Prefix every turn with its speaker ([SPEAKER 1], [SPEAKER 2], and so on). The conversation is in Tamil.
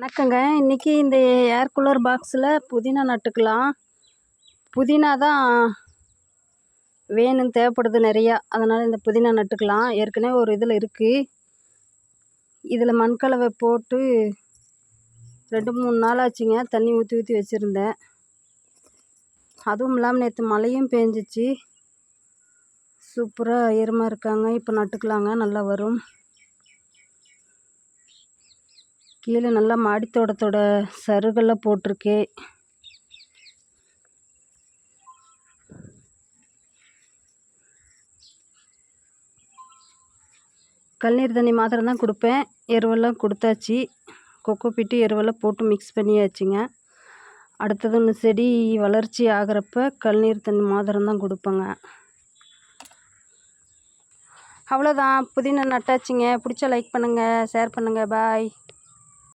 [SPEAKER 1] வணக்கங்க. இன்றைக்கி இந்த ஏர் கூலர் பாக்ஸில் புதினா நட்டுக்கலாம். புதினா தான் வேணும், தேவைப்படுது நிறையா. அதனால் இந்த புதினா நட்டுக்கலாம். ஏற்கனவே ஒரு இதில் இருக்குது. இதில் மண்கலவை போட்டு 2-3 நாள் ஆச்சுங்க. தண்ணி ஊற்றி ஊற்றி வச்சுருந்தேன். அதுவும் இல்லாமல் நேற்று மழையும் பேஞ்சிச்சு. சூப்பராக ஈரமாக இருக்காங்க. இப்போ நட்டுக்கலாங்க, நல்லா வரும். கீழே நல்லா மாடித்தோட்டத்தோட சருகெல்லாம் போட்டிருக்கேன். கழுநீர் தண்ணி மாத்திரம் தான் கொடுப்பேன். எருவெல்லாம் கொடுத்தாச்சு. கொக்கோ பீட்டு எருவெல்லாம் போட்டு மிக்ஸ் பண்ணியாச்சுங்க. அடுத்தது ஒன்று செடி வளர்ச்சி ஆகிறப்ப கழுநீர் தண்ணி மாத்திரம் தான் கொடுப்பேங்க. அவ்வளோதான், புதினா நட்டாச்சுங்க. பிடிச்சா லைக் பண்ணுங்கள், ஷேர் பண்ணுங்கள். பாய்.